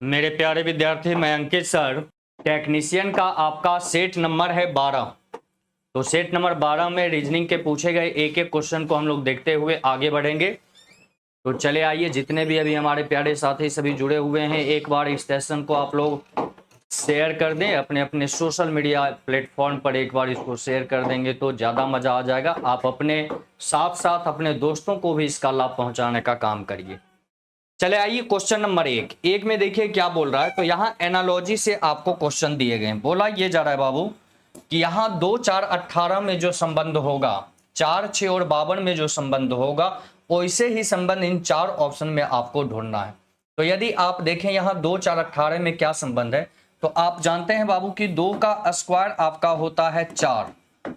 मेरे प्यारे विद्यार्थी, मैं अंकित सर। टेक्नीशियन का आपका सेट नंबर है 12। तो सेट नंबर 12 में रीजनिंग के पूछे गए एक एक क्वेश्चन को हम लोग देखते हुए आगे बढ़ेंगे। तो चले आइए, जितने भी अभी हमारे प्यारे साथी सभी जुड़े हुए हैं, एक बार इस सेशन को आप लोग शेयर कर दें अपने अपने सोशल मीडिया प्लेटफॉर्म पर। एक बार इसको शेयर कर देंगे तो ज़्यादा मज़ा आ जाएगा। आप अपने साथ साथ अपने दोस्तों को भी इसका लाभ पहुंचाने का काम करिए। चले आइए, क्वेश्चन नंबर एक में देखिए क्या बोल रहा है। तो यहाँ एनालॉजी से आपको क्वेश्चन दिए गए हैं। बोला ये जा रहा है बाबू कि यहाँ 2, 4, 18 में जो संबंध होगा, 4, 6 और 52 में जो संबंध होगा, वैसे ही संबंध इन 4 ऑप्शन में आपको ढूंढना है। तो यदि आप देखें यहाँ 2, 4, 18 में क्या संबंध है, तो आप जानते हैं बाबू कि 2 का स्क्वायर आपका होता है 4,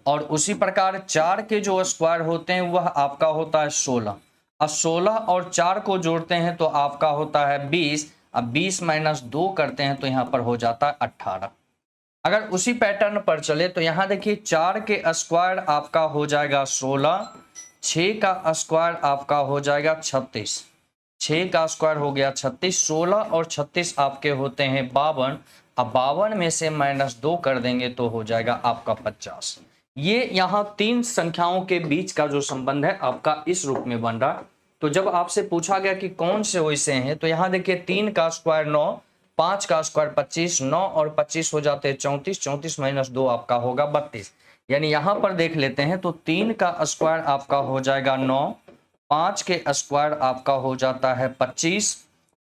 और उसी प्रकार 4 के जो स्क्वायर होते हैं वह आपका होता है 16। अब 16 और 4 को जोड़ते हैं तो आपका होता है 20। अब 20 माइनस 2 करते हैं तो यहाँ पर हो जाता है 18। अगर उसी पैटर्न पर चले तो यहाँ देखिए 4 के स्क्वायर आपका हो जाएगा 16, 6 का स्क्वायर आपका हो जाएगा 36, 6 का स्क्वायर हो गया 36, 16 और 36 आपके होते हैं 52। अब 52 में से माइनस 2 कर देंगे तो हो जाएगा आपका 50। ये यहाँ 3 संख्याओं के बीच का जो संबंध है आपका इस रूप में बन रहा। तो जब आपसे पूछा गया कि कौन से वैसे हैं, तो यहाँ देखिए 3 का स्क्वायर 9, 5 का स्क्वायर 25, 9 और 25 हो जाते हैं 34, 34 माइनस 2 आपका होगा 32। यानी यहाँ पर देख लेते हैं तो 3 का स्क्वायर आपका हो जाएगा 9, 5 के स्क्वायर आपका हो जाता है 25,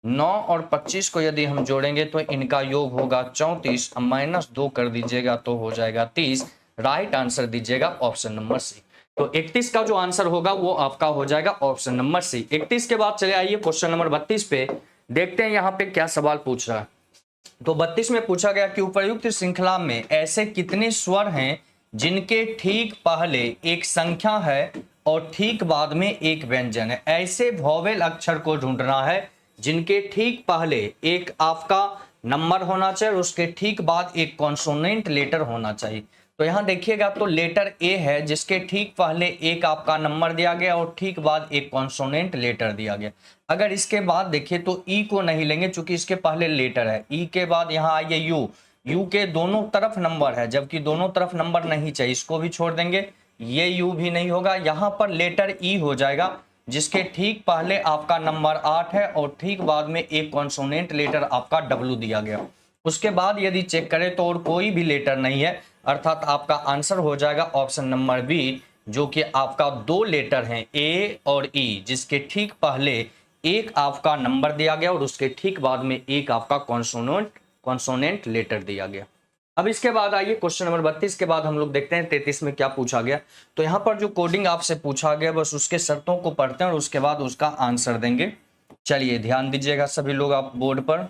9 और 25 को यदि हम जोड़ेंगे तो इनका योग होगा 34, माइनस 2 कर दीजिएगा तो हो जाएगा 30। राइट आंसर दीजिएगा ऑप्शन नंबर सी। तो 31 का जो आंसर होगा वो आपका हो जाएगा ऑप्शन नंबर सी। 31 के बाद चले आइए क्वेश्चन नंबर 32 पे, देखते हैं यहाँ पे क्या सवाल पूछ रहा है। तो 32 में पूछा गया कि उपर्युक्त श्रृंखला में ऐसे कितने स्वर हैं जिनके ठीक पहले एक संख्या है और ठीक बाद में एक व्यंजन है। ऐसे वोवेल अक्षर को ढूंढना है जिनके ठीक पहले एक आपका नंबर होना चाहिए और उसके ठीक बाद एक कॉन्सोनेंट लेटर होना चाहिए। तो यहाँ देखिएगा तो लेटर ए है जिसके ठीक पहले एक आपका नंबर दिया गया और ठीक बाद एक कॉन्सोनेंट लेटर दिया गया। अगर इसके बाद देखिए तो ई को नहीं लेंगे चूंकि इसके पहले लेटर है। ई के बाद यहाँ आइए यू, यू के दोनों तरफ नंबर है जबकि दोनों तरफ नंबर नहीं चाहिए, इसको भी छोड़ देंगे। ये यू भी नहीं होगा, यहाँ पर लेटर ई हो जाएगा जिसके ठीक पहले आपका नंबर 8 है और ठीक बाद में एक कॉन्सोनेंट लेटर आपका डब्ल्यू दिया गया। उसके बाद यदि चेक करें तो और कोई भी लेटर नहीं है, अर्थात आपका आंसर हो जाएगा ऑप्शन नंबर बी, जो कि आपका 2 लेटर हैं ए और ई, जिसके ठीक पहले एक आपका नंबर दिया गया और उसके ठीक बाद में एक आपका कॉन्सोनेंट लेटर दिया गया। अब इसके बाद आइए क्वेश्चन नंबर 32 के बाद हम लोग देखते हैं 33 में क्या पूछा गया। तो यहाँ पर जो कोडिंग आपसे पूछा गया बस उसके शर्तों को पढ़ते हैं और उसके बाद उसका आंसर देंगे। चलिए ध्यान दीजिएगा सभी लोग आप बोर्ड पर।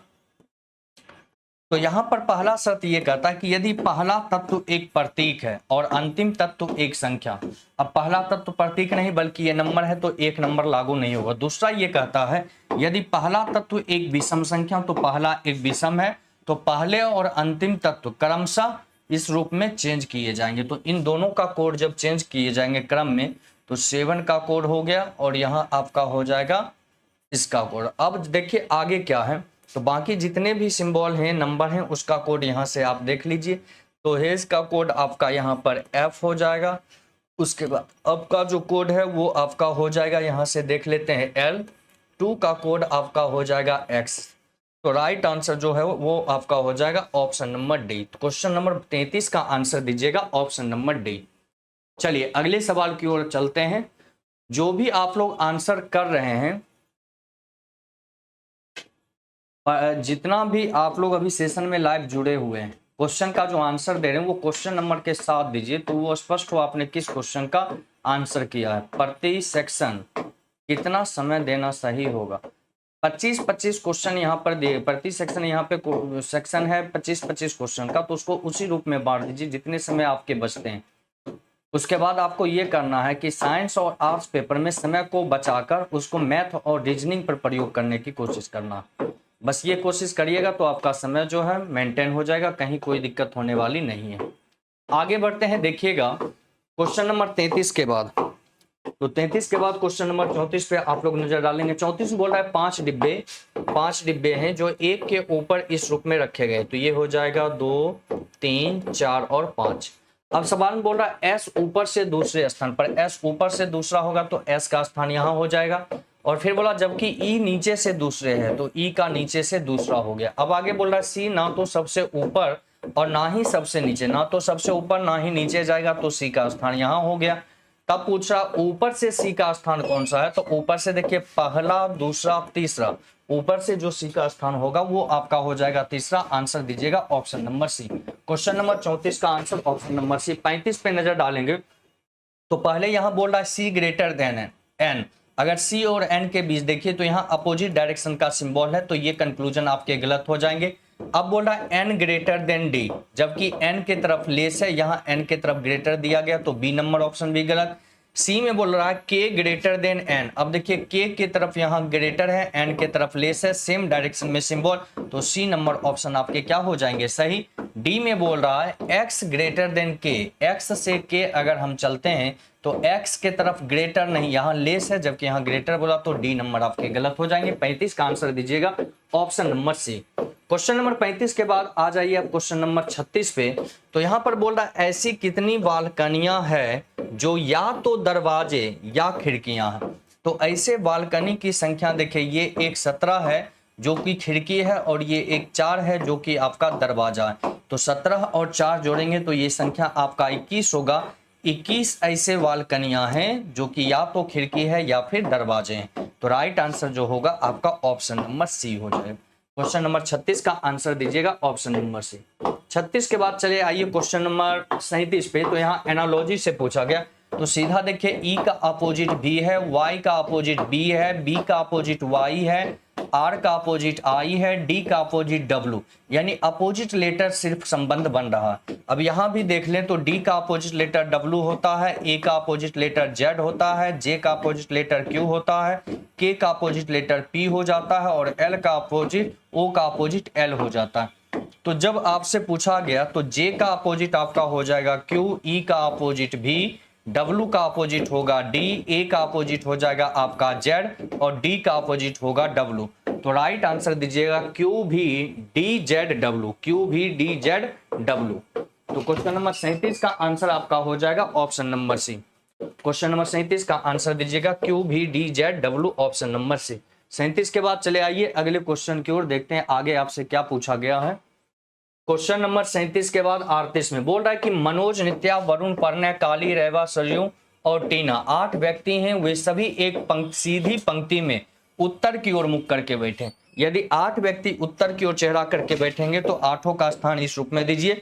तो यहाँ पर पहला शर्त ये कहता है कि यदि पहला तत्व एक प्रतीक है और अंतिम तत्व एक संख्या। अब पहला तत्व प्रतीक नहीं बल्कि ये नंबर है तो एक नंबर लागू नहीं होगा। दूसरा ये कहता है यदि पहला तत्व एक विषम संख्या तो पहला एक विषम है तो पहले और अंतिम तत्व क्रमशः इस रूप में चेंज किए जाएंगे। तो इन दोनों का कोड जब चेंज किए जाएंगे क्रम में तो 7 का कोड हो गया और यहाँ आपका हो जाएगा इसका कोड। अब देखिए आगे क्या है, तो बाकी जितने भी सिंबल हैं नंबर हैं उसका कोड यहाँ से आप देख लीजिए। तो हेज का कोड आपका यहाँ पर एफ हो जाएगा। उसके बाद अब का जो कोड है वो आपका हो जाएगा, यहाँ से देख लेते हैं एल। 2 का कोड आपका हो जाएगा एक्स। तो राइट आंसर जो है वो आपका हो जाएगा ऑप्शन नंबर डी। तो क्वेश्चन नंबर 33 का आंसर दीजिएगा ऑप्शन नंबर डी। चलिए अगले सवाल की ओर चलते हैं। जो भी आप लोग आंसर कर रहे हैं, जितना भी आप लोग अभी सेशन में लाइव जुड़े हुए हैं, क्वेश्चन का जो आंसर दे रहे हैं वो क्वेश्चन नंबर के साथ दीजिए तो वो स्पष्ट हो आपने किस क्वेश्चन का आंसर किया है। प्रति सेक्शन कितना समय देना सही होगा। 25-25 क्वेश्चन यहाँ पर दिए, प्रति सेक्शन यहाँ पे सेक्शन है 25-25 क्वेश्चन का, तो उसको उसी रूप में बांट दीजिए जितने समय आपके बचते हैं। उसके बाद आपको ये करना है कि साइंस और आर्ट्स पेपर में समय को बचाकर उसको मैथ और रीजनिंग पर प्रयोग करने की कोशिश करना। बस ये कोशिश करिएगा तो आपका समय जो है मेंटेन हो जाएगा, कहीं कोई दिक्कत होने वाली नहीं है। आगे बढ़ते हैं, देखिएगा क्वेश्चन नंबर 33 के बाद तो 33 के बाद क्वेश्चन नंबर 34 पे आप लोग नजर डालेंगे। 34 बोल रहा है 5 डिब्बे हैं जो एक के ऊपर इस रूप में रखे गए, तो ये हो जाएगा 2, 3, 4 और 5। अब सवाल में बोल रहा है एस ऊपर से दूसरे स्थान पर, एस ऊपर से दूसरा होगा तो एस का स्थान यहाँ हो जाएगा। और फिर बोला जबकि ई नीचे से दूसरे है तो ई का नीचे से दूसरा हो गया। अब आगे बोल रहा है सी ना तो सबसे ऊपर और ना ही सबसे नीचे, ना तो सबसे ऊपर ना ही नीचे जाएगा तो सी का स्थान यहाँ हो गया। तब पूछ रहा ऊपर से सी का स्थान कौन सा है, तो ऊपर से देखिए पहला, दूसरा, तीसरा, ऊपर से जो सी का स्थान होगा वो आपका हो जाएगा तीसरा। आंसर दीजिएगा option number C. Question number 34 का आंसर ऑप्शन नंबर सी। 35 पे नजर डालेंगे तो पहले यहां बोल रहा है सी ग्रेटर देन एन। अगर सी और एन के बीच देखिए तो यहाँ अपोजिट डायरेक्शन का सिंबल है, तो ये कंक्लूजन आपके गलत हो जाएंगे। अब बोल रहा है एन ग्रेटर देन डी, जबकि एन के तरफ लेस है, यहाँ एन के तरफ ग्रेटर दिया गया तो बी नंबर ऑप्शन भी गलत। सी में बोल रहा है के ग्रेटर देन एन, अब देखिए के की तरफ यहाँ ग्रेटर है, एन के तरफ लेस है, सेम डायरेक्शन में सिंबल, तो सी नंबर ऑप्शन आपके क्या हो जाएंगे सही। डी में बोल रहा है एक्स ग्रेटर देन के, एक्स से के अगर हम चलते हैं तो एक्स के तरफ ग्रेटर नहीं, यहाँ लेस है, जबकि यहाँ ग्रेटर बोला तो डी नंबर आपके गलत हो जाएंगे। 35 का आंसर दीजिएगा option number C. Question number 35 के बाद आ जाइए आप क्वेश्चन नंबर 36 पे। तो यहाँ पर बोल रहा है ऐसी कितनी बालकनियां हैं जो या तो दरवाजे या खिड़कियां हैं। तो ऐसे बालकनी की संख्या देखिए, ये एक 17 है जो कि खिड़की है और ये एक 4 है जो कि आपका दरवाजा है। तो 17 और 4 जोड़ेंगे तो ये संख्या आपका 21 होगा। 21 ऐसे बालकनियां हैं जो कि या तो खिड़की है या फिर दरवाजे हैं। तो राइट आंसर जो होगा आपका ऑप्शन नंबर सी हो जाएगा। क्वेश्चन नंबर 36 का आंसर दीजिएगा ऑप्शन नंबर सी। 36 के बाद चले आइए क्वेश्चन नंबर 37 पे। तो यहाँ एनालॉजी से पूछा गया, तो सीधा देखिए ई का अपोजिट बी है, वाई का अपोजिट बी है, बी का अपोजिट वाई है, आर का अपोजिट आई है, डी का अपोजिट डब्ल्यू, यानी अपोजिट लेटर सिर्फ संबंध बन रहा है। अब यहाँ भी देख लें तो डी का अपोजिट लेटर डब्ल्यू होता है, ए का अपोजिट लेटर जेड होता है, जे का अपोजिट लेटर क्यू होता है, के का अपोजिट लेटर पी हो जाता है और एल का अपोजिट ओ का अपोजिट एल हो जाता है। तो जब आपसे पूछा गया तो जे का अपोजिट आपका हो जाएगा क्यू, ई का अपोजिट भी, डब्ल्यू का अपोजिट होगा डी, ए का अपोजिट हो जाएगा आपका जेड और डी का अपोजिट होगा डब्ल्यू। तो राइट आंसर दीजिएगा Q B D Z W, Q B D Z W. तो क्वेश्चन नंबर 37 का आंसर आपका हो जाएगा option number C. Question number 37 का आंसर दीजिएगा Q B D Z W option number C. 37 के बाद चले आइए अगले क्वेश्चन की ओर, देखते हैं आगे आपसे क्या पूछा गया है। क्वेश्चन नंबर 37 के बाद 38 में बोल रहा है कि मनोज, नित्या, वरुण, प्रणय, काली, रेवा, सरयू और टीना 8 व्यक्ति हैं, वे सभी एक सीधी पंक्ति में उत्तर की ओर मुख करके बैठे। यदि 8 व्यक्ति उत्तर की ओर चेहरा करके बैठेंगे तो 8 का स्थान इस रूप में दीजिए।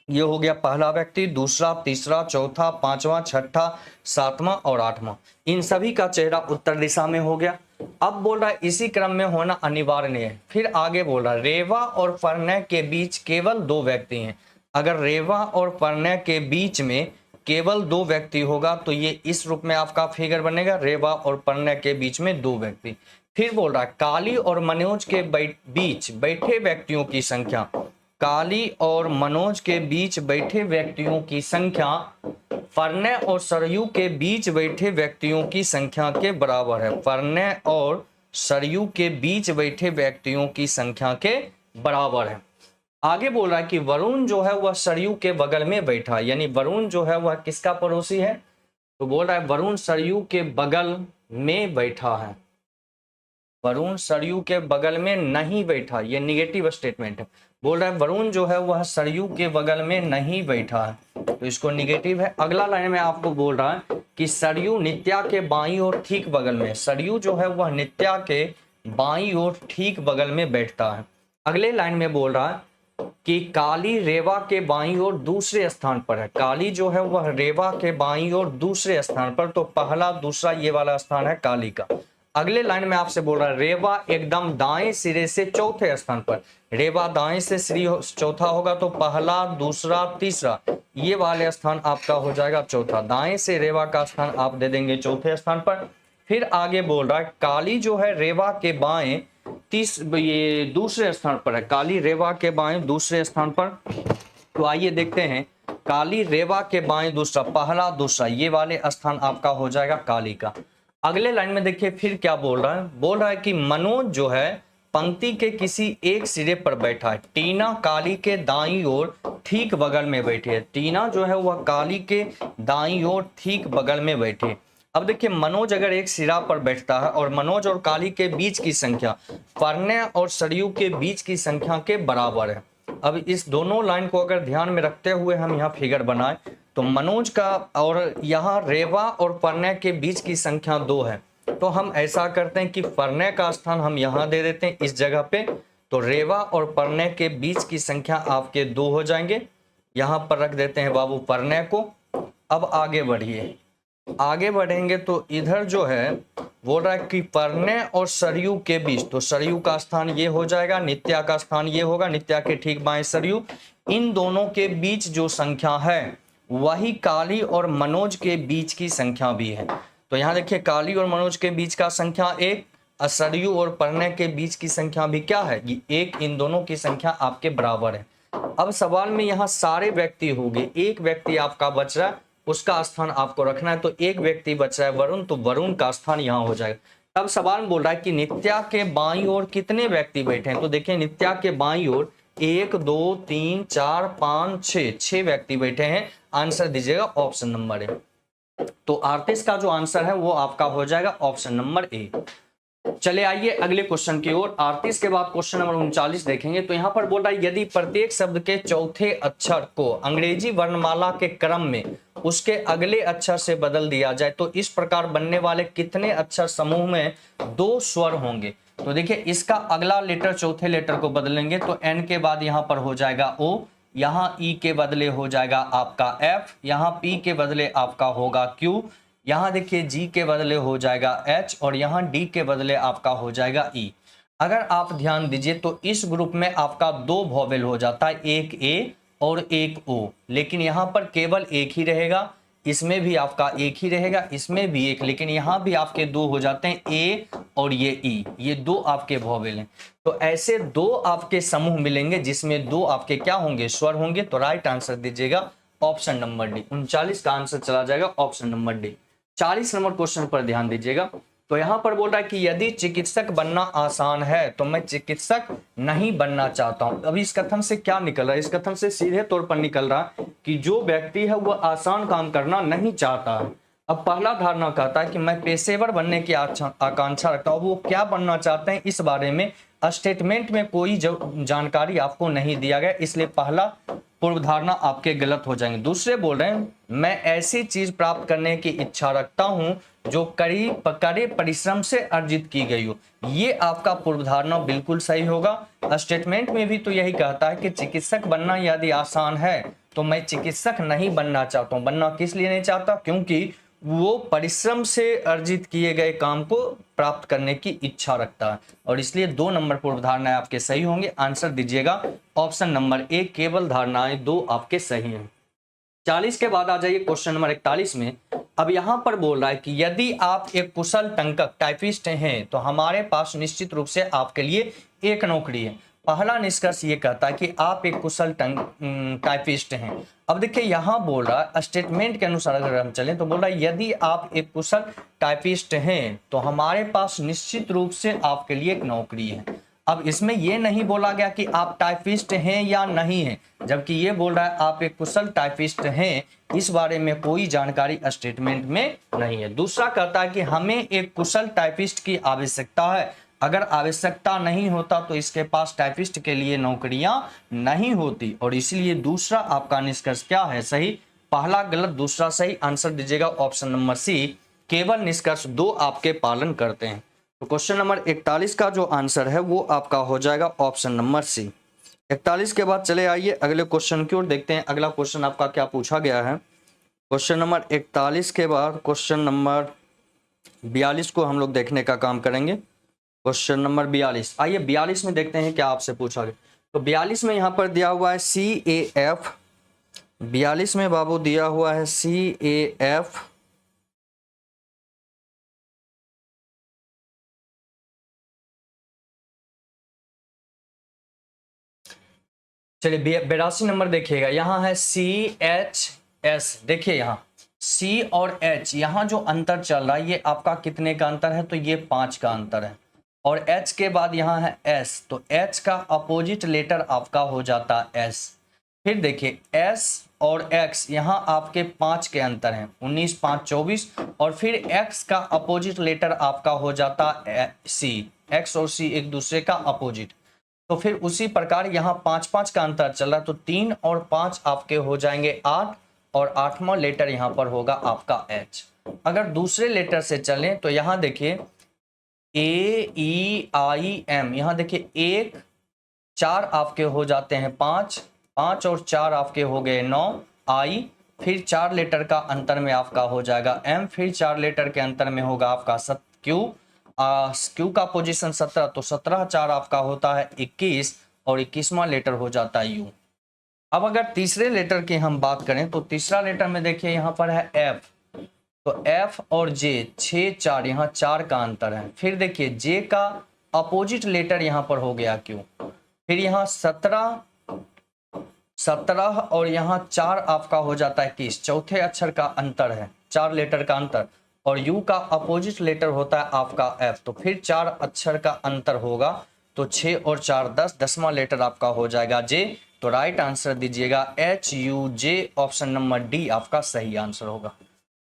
ये हो गया पहला व्यक्ति, दूसरा, तीसरा, चौथा, पांचवा, छठा, सातवां और 8वां। इन सभी का चेहरा उत्तर दिशा में हो गया। अब बोल रहा है इसी क्रम में होना अनिवार्य है। फिर आगे बोल रहा है रेवा और प्रणय के बीच केवल 2 व्यक्ति हैं। अगर रेवा और प्रणय के बीच में केवल 2 व्यक्ति होगा तो ये इस रूप में आपका फिगर बनेगा, रेवा और प्रणय के बीच में 2 व्यक्ति। फिर बोल रहा है काली और मनोज के बीच बैठे व्यक्तियों की संख्या, काली और मनोज के बीच बैठे व्यक्तियों की संख्या प्रणय और सरयू के बीच बैठे व्यक्तियों की संख्या के बराबर है। प्रणय और सरयू के बीच बैठे व्यक्तियों की संख्या के बराबर है। आगे बोल रहा है कि वरुण जो है वह सरयू के बगल में बैठा, यानी वरुण जो है वह किसका पड़ोसी है, तो बोल रहा है वरुण सरयू के बगल में बैठा है। वरुण सरयू के बगल में नहीं बैठा, ये निगेटिव स्टेटमेंट है। बोल रहा है वरुण जो है वह सरयू के बगल में नहीं बैठा है, तो इसको निगेटिव है। अगला लाइन में आपको बोल रहा है कि सरयू नित्या के बाईं ओर ठीक बगल में, सरयू जो है वह नित्या के बाईं ओर ठीक बगल में बैठता है। अगले लाइन में बोल रहा है कि काली रेवा के बाईं ओर दूसरे स्थान पर है, काली जो है वह रेवा के बाईं ओर दूसरे स्थान पर, तो पहला दूसरा ये वाला स्थान है काली का। अगले लाइन में आपसे बोल रहा है रेवा एकदम दाएं सिरे से चौथे स्थान पर, रेवा दाएं से सिरे चौथा होगा तो पहला, दूसरा, तीसरा ये वाले स्थान आपका हो जाएगा चौथा। दाएं से रेवा का स्थान आप दे देंगे चौथे स्थान पर। फिर आगे बोल रहा है काली जो है रेवा के बाएं ये दूसरे स्थान पर है, काली रेवा के बाएं दूसरे स्थान पर। तो आइए देखते हैं काली रेवा के बाएं दूसरा, पहला दूसरा, ये वाले स्थान आपका हो जाएगा काली का। अगले लाइन में देखिए फिर क्या बोल रहा है, बोल रहा है कि मनोज जो है पंक्ति के किसी एक सिरे पर बैठा है, टीना काली के दाईं ओर ठीक बगल में बैठी है। टीना जो है वह काली के दाईं ओर ठीक बगल में बैठी है। अब देखिए मनोज अगर एक सिरा पर बैठता है और मनोज और काली के बीच की संख्या परने और सरयू के बीच की संख्या के बराबर है। अब इस दोनों लाइन को अगर ध्यान में रखते हुए हम यहाँ फिगर बनाए तो मनोज का और यहाँ रेवा और परने के बीच की संख्या 2 है, तो हम ऐसा करते हैं कि परने का स्थान हम यहाँ दे देते हैं इस जगह पे, तो रेवा और परने के बीच की संख्या आपके 2 हो जाएंगे। यहाँ पर रख देते हैं बाबू परने को। अब आगे बढ़िए, आगे बढ़ेंगे तो इधर जो है बोल रहा है कि परने और सरयू के बीच, तो सरयू का स्थान ये हो जाएगा, नित्या का स्थान ये होगा, नित्या के ठीक बाएं सरयू। इन दोनों के बीच जो संख्या है वही काली और मनोज के बीच की संख्या भी है। तो यहाँ देखिए काली और मनोज के बीच का संख्या 1, सरयू और परने के बीच की संख्या भी क्या है, ये 1। इन दोनों की संख्या आपके बराबर है। अब सवाल में यहाँ सारे व्यक्ति हो गए, एक व्यक्ति आपका बच रहा है, उसका स्थान आपको रखना है। तो एक व्यक्ति बच रहा है वरुण, तो वरुण का स्थान यहाँ हो जाएगा। तब सवाल बोल रहा है कि नित्या के बाईं ओर कितने व्यक्ति बैठे हैं, तो देखिए नित्या के बाईं ओर 1 2 3 4 5 6 व्यक्ति बैठे हैं। आंसर दीजिएगा ऑप्शन नंबर ए। तो 38 का जो आंसर है वो आपका हो जाएगा ऑप्शन नंबर ए। चले आइए अगले क्वेश्चन की ओर। 38 के बाद क्वेश्चन नंबर 39 देखेंगे। तो यहाँ पर बोल रहा है यदि प्रत्येक शब्द के चौथे अक्षर को अंग्रेजी वर्णमाला के क्रम में उसके अगले अक्षर से बदल दिया जाए तो इस प्रकार बनने वाले कितने अक्षर समूह में 2 स्वर होंगे। तो देखिए इसका अगला लेटर चौथे लेटर को बदलेंगे तो एन के बाद यहाँ पर हो जाएगा ओ, यहाँ ई के बदले हो जाएगा आपका एफ, यहाँ पी के बदले आपका होगा क्यू, यहाँ देखिए जी के बदले हो जाएगा एच और यहाँ डी के बदले आपका हो जाएगा ई। अगर आप ध्यान दीजिए तो इस ग्रुप में आपका 2 वॉवेल हो जाता है, एक ए और एक ओ, लेकिन यहाँ पर केवल एक ही रहेगा, इसमें भी आपका एक ही रहेगा, इसमें भी एक, लेकिन यहाँ भी आपके 2 हो जाते हैं, ए और ये ई, ये 2 आपके वॉवेल हैं। तो ऐसे 2 आपके समूह मिलेंगे जिसमें 2 आपके क्या होंगे, स्वर होंगे। तो राइट आंसर दीजिएगा ऑप्शन नंबर डी। 39 का आंसर चला जाएगा option number D. 40 number question पर ध्यान दीजिएगा। तो यहां पर बोल रहा है कि यदि चिकित्सक बनना आसान है तो मैं चिकित्सक नहीं बनना चाहता हूं। अभी इस कथन से क्या निकल रहा है, इस कथन से सीधे तौर पर निकल रहा है कि जो व्यक्ति है वह आसान काम करना नहीं चाहता है। अब पहला धारणा कहता है कि मैं पेशेवर बनने की आकांक्षा रखता हूं, वो क्या बनना चाहते हैं इस बारे में स्टेटमेंट में कोई जानकारी आपको नहीं दिया गया, इसलिए पहला पूर्व धारणा आपके गलत हो जाएंगे। दूसरे बोल रहे हैं मैं ऐसी चीज प्राप्त करने की इच्छा रखता हूं जो कड़े परिश्रम से अर्जित की गई हो, ये आपका पूर्व धारणा बिल्कुल सही होगा। स्टेटमेंट में भी तो यही कहता है कि चिकित्सक बनना यदि आसान है तो मैं चिकित्सक नहीं बनना चाहता हूं। बनना किस लिए नहीं चाहता, क्योंकि वो परिश्रम से अर्जित किए गए काम को प्राप्त करने की इच्छा रखता है, और इसलिए 2 नंबर पूर्व धारणाएं आपके सही होंगे। आंसर दीजिएगा ऑप्शन नंबर ए, केवल धारणाएं 2 आपके सही हैं। 40 के बाद आ जाइए क्वेश्चन नंबर 41 में। अब यहां पर बोल रहा है कि यदि आप एक कुशल टंकक टाइपिस्ट हैं तो हमारे पास निश्चित रूप से आपके लिए एक नौकरी है। पहला निष्कर्ष ये कहता है कि आप एक कुशल टाइपिस्ट हैं। अब देखिए यहां बोल रहा है स्टेटमेंट के अनुसार अगर हम चलें तो बोल रहा है यदि आप एक कुशल टाइपिस्ट हैं तो हमारे पास निश्चित रूप से आपके लिए एक नौकरी है। अब इसमें यह नहीं बोला गया कि आप टाइपिस्ट हैं या नहीं हैं, जबकि ये बोल रहा है आप एक कुशल टाइपिस्ट हैं, इस बारे में कोई जानकारी स्टेटमेंट में नहीं है। दूसरा कहता है कि हमें एक कुशल टाइपिस्ट की आवश्यकता है, अगर आवश्यकता नहीं होता तो इसके पास टाइपिस्ट के लिए नौकरियां नहीं होती, और इसलिए दूसरा आपका निष्कर्ष क्या है, सही। पहला गलत, दूसरा सही। आंसर दीजिएगा ऑप्शन नंबर सी, केवल निष्कर्ष 2 आपके पालन करते हैं। तो क्वेश्चन नंबर 41 का जो आंसर है वो आपका हो जाएगा ऑप्शन नंबर सी। 41 के बाद चले आइए अगले क्वेश्चन की ओर, देखते हैं अगला क्वेश्चन आपका क्या पूछा गया है। क्वेश्चन नंबर 41 के बाद क्वेश्चन नंबर 42 को हम लोग देखने का काम करेंगे। क्वेश्चन नंबर 42, आइए 42 में देखते हैं क्या आपसे पूछा गया। तो 42 में यहाँ पर दिया हुआ है CAF, 42 में बाबू दिया हुआ है CAF चलिए 82 नंबर देखिएगा, यहाँ है CHS। देखिए यहाँ C और H, यहाँ जो अंतर चल रहा है ये आपका कितने का अंतर है, तो ये 5 का अंतर है। और H के बाद यहाँ है S, तो H का अपोजिट लेटर आपका हो जाता है S। फिर देखिए S और X, यहाँ आपके 5 के अंतर हैं, 19 5 24। और फिर X का अपोजिट लेटर आपका हो जाता है C। X और C एक दूसरे का अपोजिट। तो फिर उसी प्रकार यहाँ 5 5 का अंतर चल रहा है, तो 3 और 5 आपके हो जाएंगे 8, और 8वां लेटर यहाँ पर होगा आपका H। अगर दूसरे लेटर से चलें तो यहाँ देखिए AEIM, यहाँ देखिए 1 4 आपके हो जाते हैं 5, 5 और 4 आपके हो गए 9, I फिर 4 लेटर का अंतर में आपका हो जाएगा M, फिर 4 लेटर के अंतर में होगा आपका Q। Q का पोजीशन 17, तो 17 4 आपका होता है 21, और 21वां लेटर हो जाता है U। अब अगर तीसरे लेटर की हम बात करें तो तीसरा लेटर में देखिए यहाँ पर है F, तो F और J 6 4, यहाँ 4 का अंतर है। फिर देखिए J का अपोजिट लेटर यहाँ पर हो गया Q। फिर यहाँ 17 और यहाँ 4 आपका हो जाता है 21, चौथे अक्षर का अंतर है, 4 लेटर का अंतर। और U का अपोजिट लेटर होता है आपका F, तो फिर 4 अक्षर का अंतर होगा, तो 6 और 4 10, 10वां लेटर आपका हो जाएगा J। तो राइट आंसर दीजिएगा HUJ, ऑप्शन नंबर डी आपका सही आंसर होगा।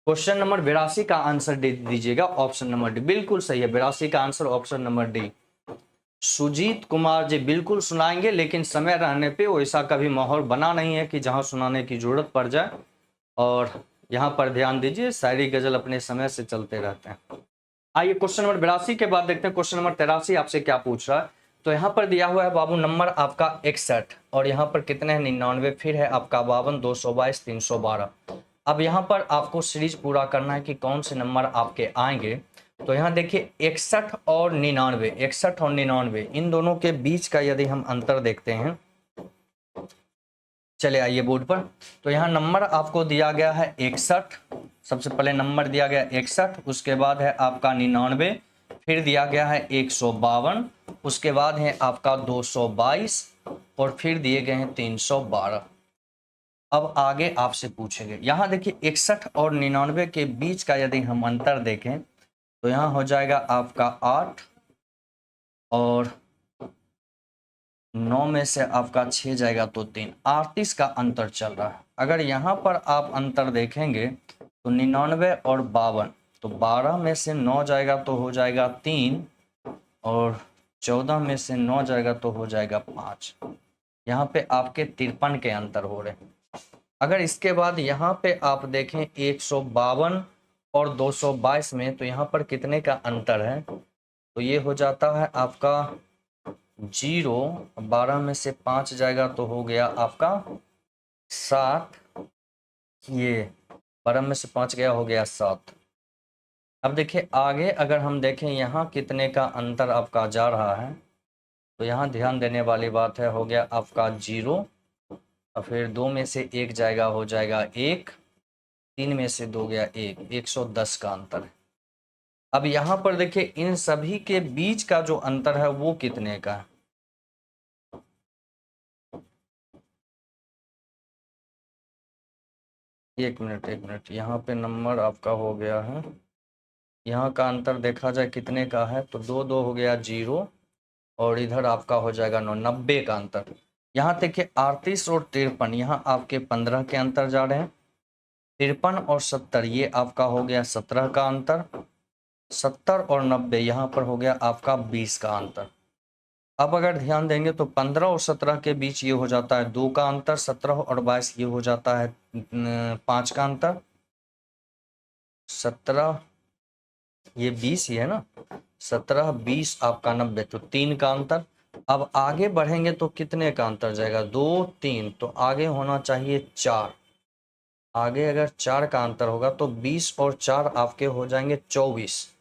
क्वेश्चन नंबर 82 का आंसर दे दीजिएगा ऑप्शन नंबर डी, बिल्कुल सही है, 82 का answer option number D. Sujit Kumar ji बिल्कुल सुनाएंगे, लेकिन समय रहने पे वैसा कभी माहौल बना नहीं है कि जहां सुनाने की जरूरत पड़ जाए। और यहाँ पर ध्यान दीजिए, शायरी गजल अपने समय से चलते रहते हैं। आइए क्वेश्चन नंबर 82 के बाद देखते हैं क्वेश्चन नंबर 83 आपसे क्या पूछ रहा है। तो यहाँ पर दिया हुआ है बाबू नंबर आपका 61, और यहाँ पर कितने हैं 99, फिर है आपका 52 222 312। अब यहाँ पर आपको सीरीज पूरा करना है कि कौन से नंबर आपके आएंगे। तो यहाँ देखिए 61 और 99, 61 और 99 इन दोनों के बीच का यदि हम अंतर देखते हैं, चले आइए बोर्ड पर। तो यहाँ नंबर आपको दिया गया है 61, सबसे पहले नंबर दिया गया 61, उसके बाद है आपका 99, फिर दिया गया है 152, उसके बाद है आपका 222, और फिर दिए गए हैं 312। अब आगे आपसे पूछेंगे, यहाँ देखिए 61 और 99 के बीच का यदि हम अंतर देखें तो यहाँ हो जाएगा आपका 8, और 9 में से आपका 6 जाएगा तो 3, 38 का अंतर चल रहा है। अगर यहाँ पर आप अंतर देखेंगे तो 99 और 52, तो 12 में से 9 जाएगा तो हो जाएगा 3, और 14 में से 9 जाएगा तो हो जाएगा 5। यहाँ पे आपके 53 के अंतर हो रहे हैं। अगर इसके बाद यहाँ पे आप देखें 152 और 222 में, तो यहाँ पर कितने का अंतर है, तो ये हो जाता है आपका 0, 12 में से 5 जाएगा तो हो गया आपका 7, ये 12 में से 5 गया हो गया 7। अब देखिए आगे अगर हम देखें यहाँ कितने का अंतर आपका जा रहा है, तो यहाँ ध्यान देने वाली बात है, हो गया आपका 0, और फिर 2 में से 1 जाएगा हो जाएगा 1, 3 में से 2 गया 1, 110 का अंतर है। अब यहाँ पर देखिए इन सभी के बीच का जो अंतर है वो कितने का है, एक मिनट, यहाँ पे नंबर आपका हो गया है, यहाँ का अंतर देखा जाए कितने का है, तो 2 2 हो गया 0, और इधर आपका हो जाएगा 9, 90 का अंतर। यहाँ देखिए 38 और 53, यहाँ आपके 15 के अंतर जा रहे हैं। 53 और 70 ये आपका हो गया 17 का अंतर। 70 और 90 यहाँ पर हो गया आपका 20 का अंतर। अब अगर ध्यान देंगे तो 15 और 17 के बीच ये हो जाता है 2 का अंतर, 17 और 22 ये हो जाता है 5 का अंतर, 17 ये 20 ही है ना, 17 20 आपका 90, तो 3 का अंतर। अब आगे बढ़ेंगे तो कितने का अंतर जाएगा, 2 3, तो आगे होना चाहिए 4। आगे अगर 4 का अंतर होगा तो 20 और 4 आपके हो जाएंगे 24,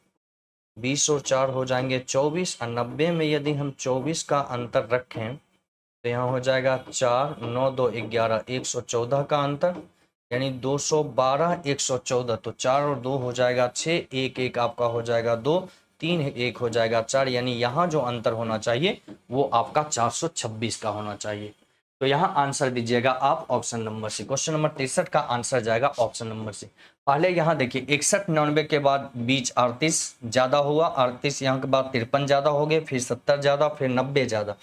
20 और 4 हो जाएंगे 24, और 90 में यदि हम 24 का अंतर रखें तो यहाँ हो जाएगा 4 9 2 11, 114 का अंतर, यानी 212 114, तो 4 और 2 हो जाएगा 6, 1 1 आपका हो जाएगा 2, 3 1 हो जाएगा 4, यानी यहाँ जो अंतर होना चाहिए वो आपका 426 का होना चाहिए। तो यहाँ आंसर दीजिएगा आप option number C. Question number 63 का आंसर जाएगा ऑप्शन नंबर सी। पहले यहाँ देखिए 61 99 के बाद बीच 38 ज्यादा हुआ, 38 यहाँ के बाद 53 ज्यादा हो गए, फिर 70 ज्यादा, फिर 90 ज्यादा,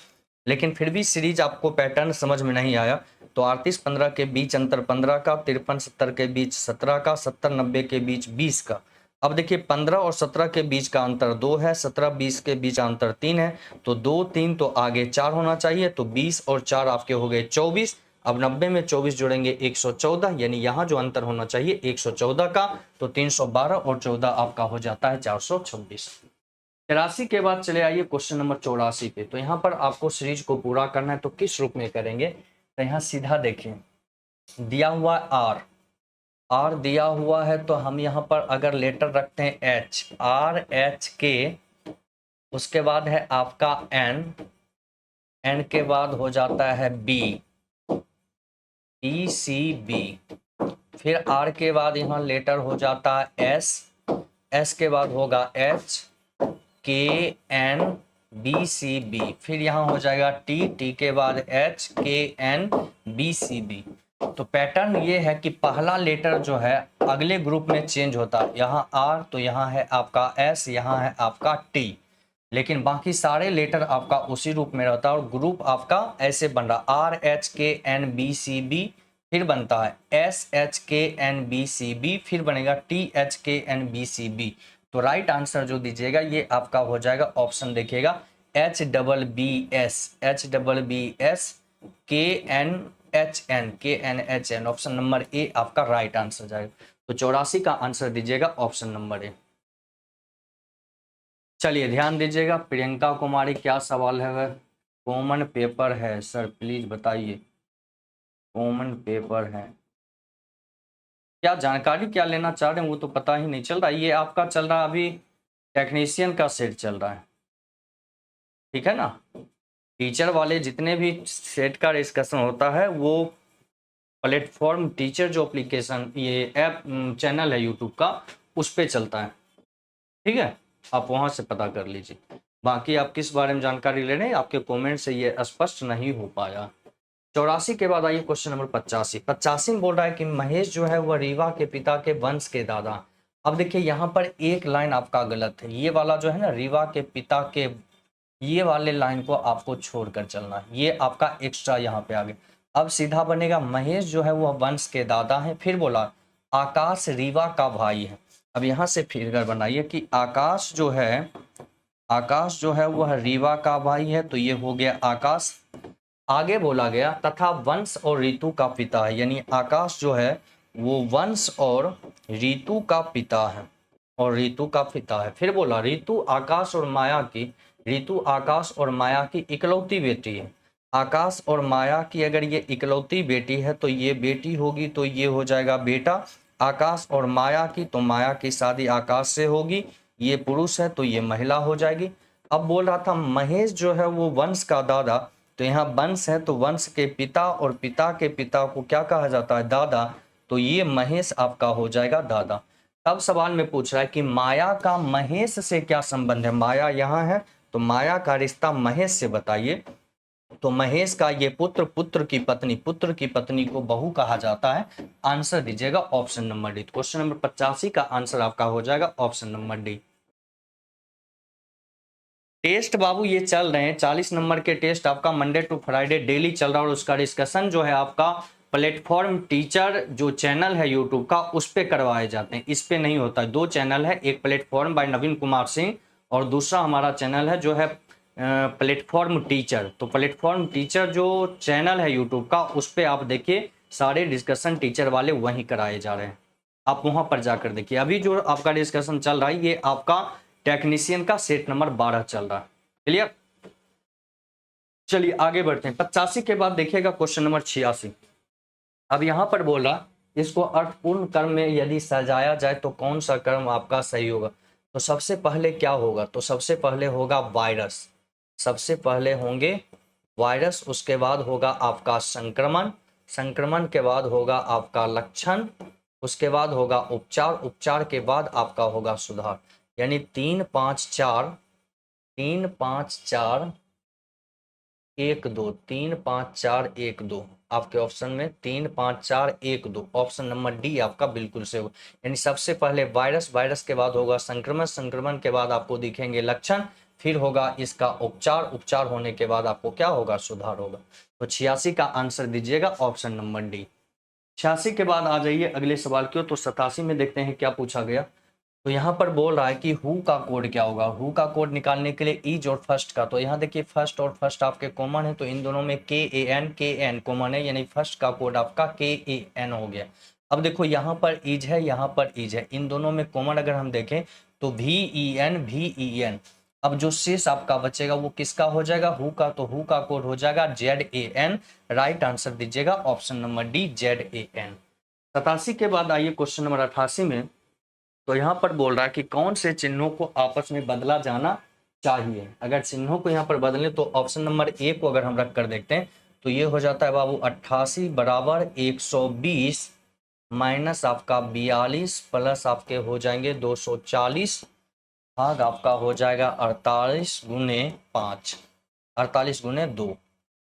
लेकिन फिर भी सीरीज आपको पैटर्न समझ में नहीं आया। तो 38 15 के बीच अंतर 15 का, 53 70 के बीच 17 का, 70 90 के बीच 20 का। अब देखिए 15 और 17 के बीच का अंतर 2 है, 17 20 के बीच अंतर 3 है, तो 2 3 तो आगे 4 होना चाहिए, तो 20 और 4 आपके हो गए 24। अब 90 में 24 जोड़ेंगे 114, यानी यहाँ जो अंतर होना चाहिए 114 का, तो 312 और 14 आपका हो जाता है 426। 83 के बाद चले आइए क्वेश्चन नंबर 84 पे। तो यहाँ पर आपको सीरीज को पूरा करना है, तो किस रूप में करेंगे, तो यहाँ सीधा देखें, दिया हुआ आर दिया हुआ है, तो हम यहाँ पर अगर लेटर रखते हैं एच, आर एच के, उसके बाद है आपका एन के बाद हो जाता है बी, ई सी बी, फिर आर के बाद यहाँ लेटर हो जाता है एस के बाद होगा H, K N B C B, फिर यहाँ हो जाएगा टी के बाद H, K N B C B. तो पैटर्न ये है कि पहला लेटर जो है अगले ग्रुप में चेंज होता है, यहाँ आर तो यहाँ है आपका एस, यहाँ है आपका टी, लेकिन बाकी सारे लेटर आपका उसी रूप में रहता है और ग्रुप आपका ऐसे बन रहा, R H K N B C B, फिर बनता है S H K N B C B, फिर बनेगा T H K N B C B. तो राइट आंसर जो दीजिएगा ये आपका हो जाएगा ऑप्शन, देखिएगा H double B S K N H N, K N H N, option number A आपका राइट आंसर जाएगा। तो 84 का आंसर दीजिएगा ऑप्शन नंबर ए। चलिए ध्यान दीजिएगा, प्रियंका कुमारी क्या सवाल है, वह कॉमन पेपर है सर, प्लीज बताइए, कॉमन पेपर है, क्या जानकारी क्या लेना चाह रहे हैं वो तो पता ही नहीं चल रहा। ये आपका चल रहा अभी टेक्नीशियन का सेट चल रहा है, ठीक है ना। टीचर वाले जितने भी सेट का डिस्कशन होता है वो प्लेटफॉर्म टीचर जो एप्लीकेशन ये ऐप चैनल है यूट्यूब का, उस पर चलता है, ठीक है, आप वहां से पता कर लीजिए। बाकी आप किस बारे में जानकारी ले रहे हैं, आपके कमेंट से ये स्पष्ट नहीं हो पाया। 84 के बाद आइए क्वेश्चन नंबर 85। 85 में बोल रहा है कि महेश जो है वह रीवा के पिता के वंश के दादा। अब देखिए यहाँ पर एक लाइन आपका गलत है, ये वाला जो है ना रीवा के पिता के, ये वाले लाइन को आपको छोड़कर चलना है, ये आपका एक्स्ट्रा यहाँ पे आ गया। अब सीधा बनेगा महेश जो है वह वंश के दादा है, फिर बोला आकाश रीवा का भाई है। अब यहाँ से फिगर बनाइए कि आकाश जो है वह रीवा का भाई है, तो ये हो गया आकाश। आगे बोला गया तथा वंश और ऋतु का पिता है, यानी आकाश जो है वो वंश और ऋतु का पिता है, और ऋतु का पिता है। फिर बोला ऋतु आकाश और माया की इकलौती बेटी है। आकाश और माया की अगर ये इकलौती बेटी है तो ये बेटी होगी, तो ये हो जाएगा बेटा। आकाश और माया की, तो माया की शादी आकाश से होगी, ये पुरुष है तो ये महिला हो जाएगी। अब बोल रहा था महेश जो है वो वंश का दादा, तो यहाँ वंश है तो वंश के पिता और पिता के पिता को क्या कहा जाता है, दादा, तो ये महेश आपका हो जाएगा दादा। अब सवाल में पूछ रहा है कि माया का महेश से क्या संबंध है, माया यहाँ है तो माया का रिश्ता महेश से बताइए। तो महेश का ये पुत्र की पत्नी को बहू कहा जाता है। आंसर दीजिएगा option number D. Question number 85 का आंसर आपका हो जाएगा ऑप्शन नंबर डी। टेस्ट बाबू ये चल रहे हैं 40 नंबर के टेस्ट आपका मंडे टू फ्राइडे डेली चल रहा है, और उसका डिस्कशन जो है आपका प्लेटफॉर्म टीचर जो चैनल है यूट्यूब का उस पे करवाए जाते हैं, इस पे नहीं होता है। दो चैनल है, एक प्लेटफॉर्म बाय नवीन कुमार सिंह और दूसरा हमारा चैनल है जो है प्लेटफॉर्म टीचर। तो प्लेटफॉर्म टीचर जो चैनल है यूट्यूब का उस पर आप देखिए सारे डिस्कशन टीचर वाले वहीं कराए जा रहे हैं, आप वहां पर जाकर देखिए। अभी जो आपका डिस्कशन चल रहा है ये आपका टेक्नीशियन का सेट नंबर 12 चल रहा है, क्लियर। चलिए आगे बढ़ते हैं। 85 के बाद देखिएगा क्वेश्चन नंबर 86। अब यहां पर बोला इसको अर्थपूर्ण कर्म में यदि सजाया जाए तो कौन सा कर्म आपका सही होगा। तो सबसे पहले क्या होगा, तो सबसे पहले होगा वायरस, सबसे पहले होंगे वायरस, उसके बाद होगा आपका संक्रमण, संक्रमण के बाद होगा आपका लक्षण, उसके बाद होगा उपचार, उपचार के बाद आपका होगा सुधार। यानी 3 5 4 1 2 3 5 4 1 2 आपके ऑप्शन में 3 5 4 1 2 ऑप्शन नंबर डी आपका बिल्कुल से होगा। यानी सबसे पहले वायरस, वायरस के बाद होगा संक्रमण, संक्रमण के बाद आपको दिखेंगे लक्षण, फिर होगा इसका उपचार, उपचार होने के बाद आपको क्या होगा, सुधार होगा। तो 86 का आंसर दीजिएगा ऑप्शन नंबर डी। 86 के बाद आ जाइए अगले सवाल की ओर। तो 87 में देखते हैं क्या पूछा गया। तो यहाँ पर बोल रहा है कि हु का कोड क्या होगा। हु का कोड निकालने के लिए ईज और फर्स्ट का, तो यहाँ देखिए फर्स्ट और फर्स्ट आपके कॉमन है, तो इन दोनों में के एन कॉमन है, यानी फर्स्ट का कोड आपका KAN हो गया। अब देखो यहाँ पर ईज है, यहाँ पर ईज है, इन दोनों में कॉमन अगर हम देखें तो VEN। अब जो शेष आपका बचेगा वो किसका हो जाएगा, हु का, तो हु का कोड हो जाएगा ZAN। राइट आंसर दीजिएगा ऑप्शन नंबर डी ZAN। 87 के बाद आइए क्वेश्चन नंबर 88 में। तो यहाँ पर बोल रहा है कि कौन से चिन्हों को आपस में बदला जाना चाहिए। अगर चिन्हों को यहाँ पर बदलें तो ऑप्शन नंबर ए को अगर हम रख कर देखते हैं तो ये हो जाता है बाबू 88 बराबर 120 माइनस आपका 42 प्लस आपके हो जाएंगे 240 भाग आपका हो जाएगा 48 गुने 5, 48 गुने 2।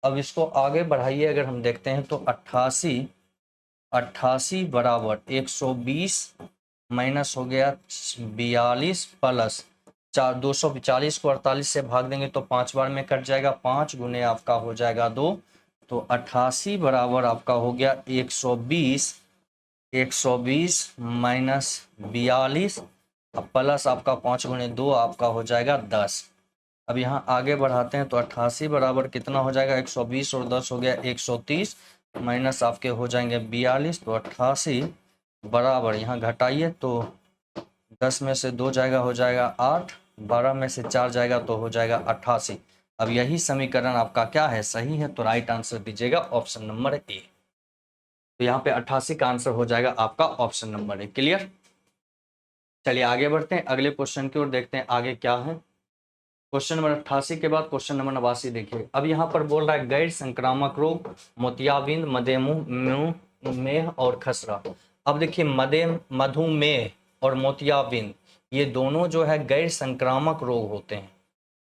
अब इसको आगे बढ़ाइए, अगर हम देखते हैं तो 88 बराबर 120 माइनस हो गया 42 प्लस 240 को 48 से भाग देंगे तो 5 बार में कट जाएगा, 5 गुने आपका हो जाएगा 2। तो 88 बराबर आपका हो गया 120 माइनस 42 प्लस आपका 5 गुने 2 आपका हो जाएगा 10। अब यहाँ आगे बढ़ाते हैं तो 88 बराबर कितना हो जाएगा, 120 और 10 हो गया 130 माइनस आपके हो जाएंगे 42। तो 88 बराबर यहाँ घटाइए तो 10 में से 2 जाएगा हो जाएगा 8, 12 में से 4 जाएगा तो हो जाएगा 88। अब यही समीकरण आपका क्या है, सही है, तो राइट आंसर दीजिएगा ऑप्शन नंबर ए। तो यहाँ पे 88 का आंसर हो जाएगा आपका ऑप्शन नंबर ए। क्लियर। चलिए आगे बढ़ते हैं अगले क्वेश्चन की ओर, देखते हैं आगे क्या है। क्वेश्चन नंबर 88 के बाद क्वेश्चन नंबर 89 देखिए। अब यहाँ पर बोल रहा है गैर संक्रामक रोग, मोतियाबिंद, मधुमेह और खसरा। अब देखिए मधुमेह और मोतियाबिंद ये दोनों जो है गैर संक्रामक रोग होते हैं,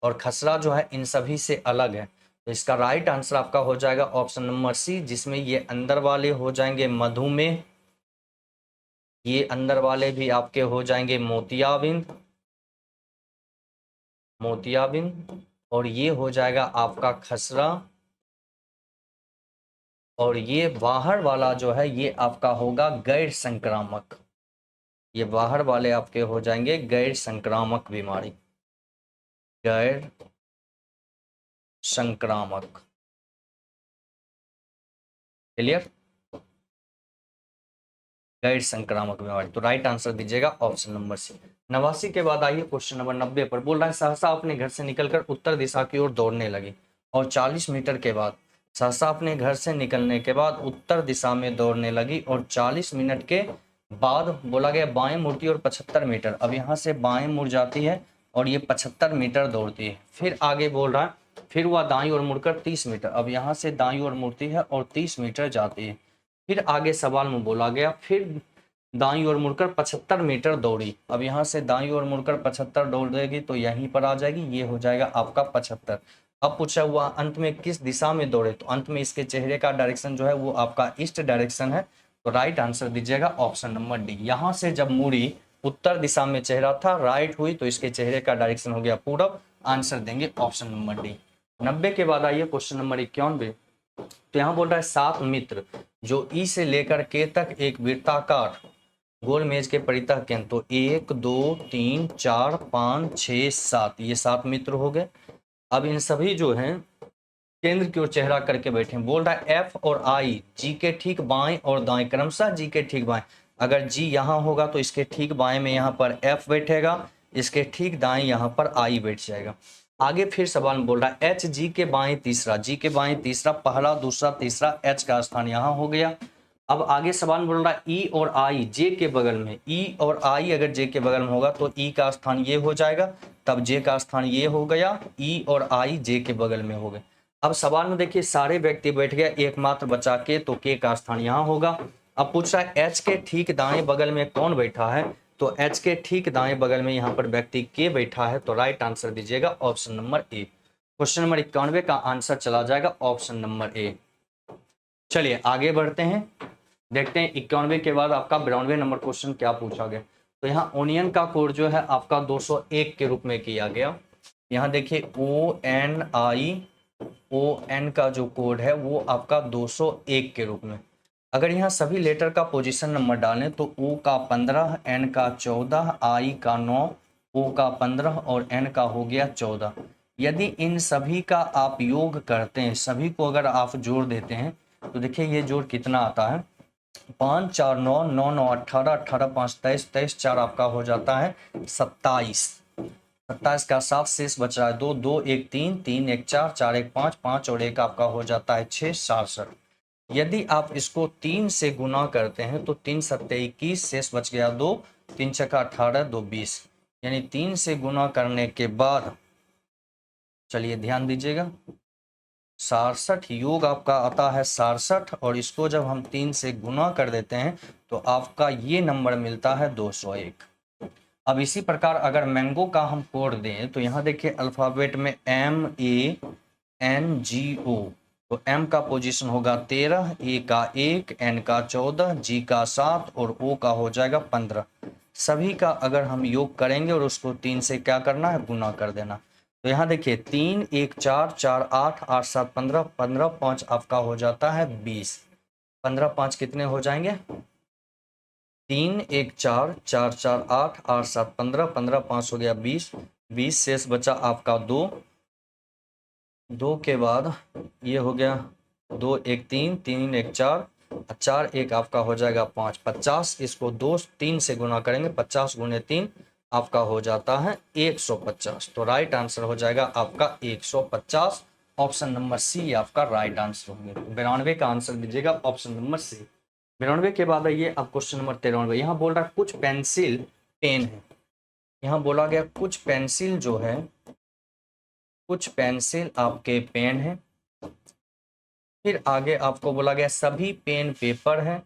और खसरा जो है इन सभी से अलग है। तो इसका राइट आंसर आपका हो जाएगा ऑप्शन नंबर सी, जिसमें ये अंदर वाले हो जाएंगे मधुमेह, ये अंदर वाले भी आपके हो जाएंगे मोतियाबिंद, और ये हो जाएगा आपका खसरा, और ये बाहर वाला जो है ये आपका होगा गैर संक्रामक। ये बाहर वाले आपके हो जाएंगे गैर संक्रामक बीमारी, गैर संक्रामक। क्लियर, गैर संक्रामक बीमारी। तो राइट आंसर दीजिएगा ऑप्शन नंबर सी। 89 के बाद आइए क्वेश्चन नंबर 90 पर। बोल रहा है सहसा अपने घर से निकलकर उत्तर दिशा की ओर दौड़ने लगी, और 40 मीटर के बाद सहसा अपने घर से निकलने के बाद उत्तर दिशा में दौड़ने लगी, और 40 मिनट के बाद बोला गया बाएं मुड़ती और 75 मीटर। अब यहाँ से बाएं मुड़ जाती है और ये 75 मीटर दौड़ती है। फिर आगे बोल रहा है फिर वह दाईं ओर मुड़कर 30 मीटर। अब यहाँ से दाईं ओर मुड़ती है और 30 मीटर जाती है। फिर आगे सवाल में बोला गया फिर दाईं ओर मुड़कर 75 मीटर दौड़ी। अब यहाँ से दाईं ओर मुड़कर 75 दौड़ देगी तो यहीं पर आ जाएगी, ये हो जाएगा आपका 75। अब पूछा हुआ अंत में किस दिशा में दौड़े, तो अंत में इसके चेहरे का डायरेक्शन जो है वो आपका ईस्ट डायरेक्शन है। तो राइट आंसर दीजिएगा ऑप्शन नंबर डी। यहाँ से जब मुड़ी उत्तर दिशा में चेहरा था, राइट हुई तो इसके चेहरे का डायरेक्शन हो गया पूरब। आंसर देंगे ऑप्शन नंबर डी। 90 के बाद आइए क्वेश्चन नंबर 91। तो यहाँ बोल रहा है 7 मित्र जो ई से लेकर के तक एक वृत्ताकार गोल मेज के परितः केंद्र, तो 1 2 3 4 5 6 7 ये 7 मित्र हो गए। अब इन सभी जो हैं केंद्र की ओर चेहरा करके बैठे। बोल रहा है एफ और आई जी के ठीक बाएं और दाएं, क्रमशः जी के ठीक बाएं। अगर जी यहाँ होगा तो इसके ठीक बाएं में यहाँ पर एफ बैठेगा, इसके ठीक दाएं यहाँ पर आई बैठ जाएगा। आगे फिर सवाल में बोल रहा है एच जी के बाएं तीसरा, जी के बाएं तीसरा, पहला दूसरा तीसरा, एच का स्थान यहाँ हो गया। अब आगे सवाल में बोल रहा है ई और आई जे के बगल में, ई और आई अगर जे के बगल में होगा तो ई का स्थान ये हो जाएगा, तब जे का स्थान ये हो गया, ई और आई जे के बगल में हो गए। अब सवाल में देखिए सारे व्यक्ति बैठ गए, एकमात्र बचा के, तो के का स्थान यहाँ होगा। अब पूछ रहा है एच के ठीक दाएं बगल में कौन बैठा है, तो एच के ठीक दाएं बगल में यहाँ पर व्यक्ति के बैठा है। तो राइट आंसर दीजिएगा ऑप्शन नंबर ए। क्वेश्चन नंबर 91 का आंसर चला जाएगा ऑप्शन नंबर ए। चलिए आगे बढ़ते हैं, देखते हैं 91 के बाद आपका 92 नंबर क्वेश्चन क्या पूछा गया। तो यहाँ ओनियन का कोड जो है आपका 201 के रूप में किया गया। यहाँ देखिए ON का जो कोड है वो आपका 201 के रूप में। अगर यहाँ सभी लेटर का पोजीशन नंबर डालें तो O का 15, N का 14, I का 9, O का 15 और N का हो गया 14। यदि इन सभी का आप योग करते हैं, सभी को अगर आप जोड़ देते हैं तो देखिए ये जोड़ कितना आता है, 5 4 9 9 9 18 18 5 23 23 4 आपका हो जाता है 27। 27 का 7 शेष बच रहा है 2 2 1 3 3 1 4 4 1 5 5 और 1 आपका हो जाता है 6 67। यदि आप इसको 3 से गुना करते हैं तो 3 7 21 शेष बच गया 2 3 छक्का 18 2 20, यानी 3 से गुना करने के बाद चलिए ध्यान दीजिएगा 67 योग आपका आता है 67 और इसको जब हम 3 से गुना कर देते हैं तो आपका ये नंबर मिलता है 201। अब इसी प्रकार अगर मैंगो का हम कोड दें तो यहाँ देखिए अल्फाबेट में MANGO, तो M का पोजीशन होगा 13, A का 1, N का 14, G का 7 और O का हो जाएगा 15। सभी का अगर हम योग करेंगे और उसको 3 से क्या करना है, गुना कर देना। तो यहाँ देखिए 3 1 4 4 8 8 7 15 15 5 आपका हो जाता है 20। 15 5 कितने हो जाएंगे, 3 1 4 4 4 8 8 7 15 15 5 हो गया 20 20 शेष बचा आपका 2 2 के बाद ये हो गया 2 1 3 3 1 4 4 1 आपका हो जाएगा 5 50। इसको 2 3 से गुना करेंगे 50 गुने 3 आपका हो जाता है 150। तो राइट आंसर हो जाएगा आपका 150। ऑप्शन नंबर सी आपका राइट आंसर होंगे। 92 का आंसर दीजिएगा ऑप्शन नंबर सी। 92 के बाद आइए अब क्वेश्चन नंबर 93। यहाँ बोल रहा है कुछ पेंसिल पेन है। यहाँ बोला गया कुछ पेंसिल जो है, कुछ पेंसिल आपके पेन है। फिर आगे आपको बोला गया सभी पेन पेपर है,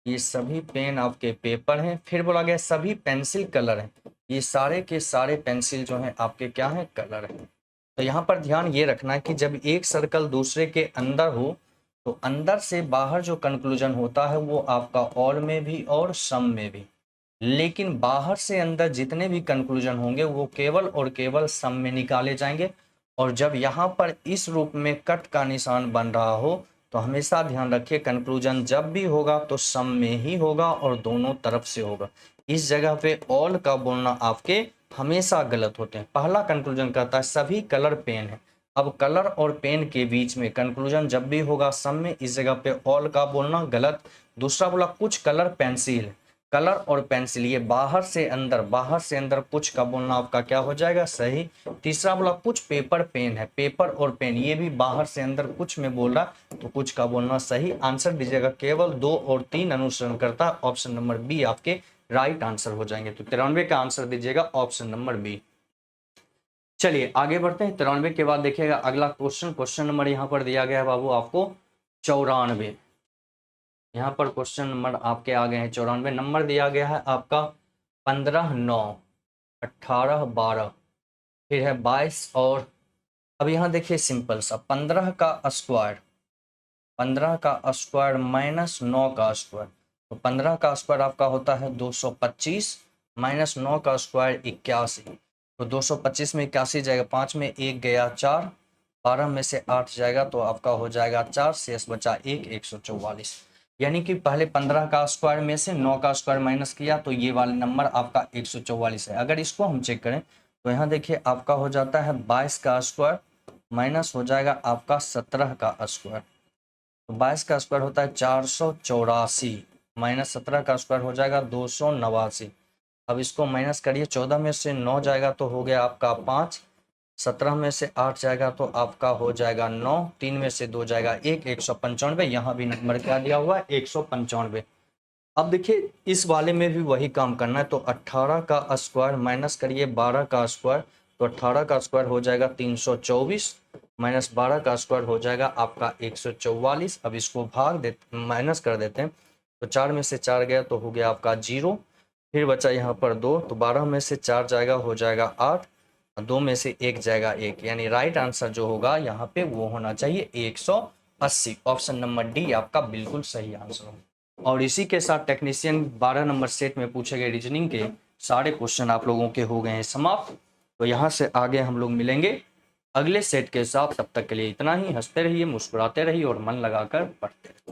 ये सभी पेन आपके पेपर हैं। फिर बोला गया सभी पेंसिल कलर हैं, ये सारे के सारे पेंसिल जो हैं आपके क्या हैं, कलर हैं। तो यहाँ पर ध्यान ये रखना है कि जब एक सर्कल दूसरे के अंदर हो तो अंदर से बाहर जो कंक्लूजन होता है वो आपका और में भी और सम में भी, लेकिन बाहर से अंदर जितने भी कंक्लूजन होंगे वो केवल और केवल सम में निकाले जाएंगे। और जब यहाँ पर इस रूप में कट का निशान बन रहा हो तो हमेशा ध्यान रखिए कंक्लूजन जब भी होगा तो सम में ही होगा और दोनों तरफ से होगा। इस जगह पे ऑल का बोलना आपके हमेशा गलत होते हैं। पहला कंक्लूजन कहता है सभी कलर पेन है। अब कलर और पेन के बीच में कंक्लूजन जब भी होगा सम में, इस जगह पे ऑल का बोलना गलत। दूसरा बोला कुछ कलर पेंसिल है, कलर और पेंसिल ये बाहर से अंदर, बाहर से अंदर कुछ का बोलना आपका क्या हो जाएगा, सही। तीसरा बोला कुछ पेपर पेन है, पेपर और पेन ये भी बाहर से अंदर कुछ में बोल रहा तो कुछ का बोलना सही। आंसर दीजिएगा केवल 2 और 3 अनुसरण करता, ऑप्शन नंबर बी आपके राइट आंसर हो जाएंगे। तो 93 का आंसर दीजिएगा ऑप्शन नंबर बी। चलिए आगे बढ़ते हैं। 93 के बाद देखिएगा अगला क्वेश्चन, क्वेश्चन नंबर यहाँ पर दिया गया है बाबू आपको 94। यहाँ पर क्वेश्चन नंबर आपके आ गए हैं 94। नंबर दिया गया है आपका 15 9 18 12, फिर है 22 और अब यहाँ देखिए सिंपल सा 15 का स्क्वायर, 15 का स्क्वायर माइनस 9 का स्क्वायर। तो 15 का स्क्वायर आपका होता है 225 माइनस 9 का स्क्वायर 81। तो 225 में 81 जाएगा, 5 में 1 गया 4, 12 में से 8 जाएगा तो आपका हो जाएगा 4, शेष बचा 1 144। यानी कि पहले 15 का स्क्वायर में से 9 का स्क्वायर माइनस किया तो ये वाला नंबर आपका 144 है। अगर इसको हम चेक करें तो यहाँ देखिए आपका हो जाता है 22 का स्क्वायर माइनस हो जाएगा आपका 17 का स्क्वायर। तो 22 का स्क्वायर होता है 484 माइनस 17 का स्क्वायर हो जाएगा 289। अब इसको माइनस करिए, 14 में से 9 जाएगा तो हो गया आपका 5, 17 में से 8 जाएगा तो आपका हो जाएगा 9, 3 में से 2 जाएगा 1 195। यहाँ भी नंबर क्या दिया हुआ है 195। अब देखिए इस वाले में भी वही काम करना है। तो 18 का स्क्वायर माइनस करिए 12 का स्क्वायर, तो 18 का स्क्वायर हो जाएगा 324 माइनस 12 का स्क्वायर हो जाएगा आपका 144। अब इसको भाग दे माइनस कर देते हैं तो 4 में से 4 गया तो हो गया आपका 0, फिर बचा यहाँ पर 2, तो 12 में से 4 जाएगा हो जाएगा 8, दो में से एक जाएगा एक, यानी राइट आंसर जो होगा यहाँ पे वो होना चाहिए 180। ऑप्शन नंबर डी आपका बिल्कुल सही आंसर हो। और इसी के साथ टेक्नीशियन 12 नंबर सेट में पूछे गए रीजनिंग के सारे क्वेश्चन आप लोगों के हो गए हैं समाप्त। तो यहाँ से आगे हम लोग मिलेंगे अगले सेट के साथ, तब तक के लिए इतना ही। हंसते रहिए, मुस्कुराते रहिए और मन लगाकर पढ़ते रहिए।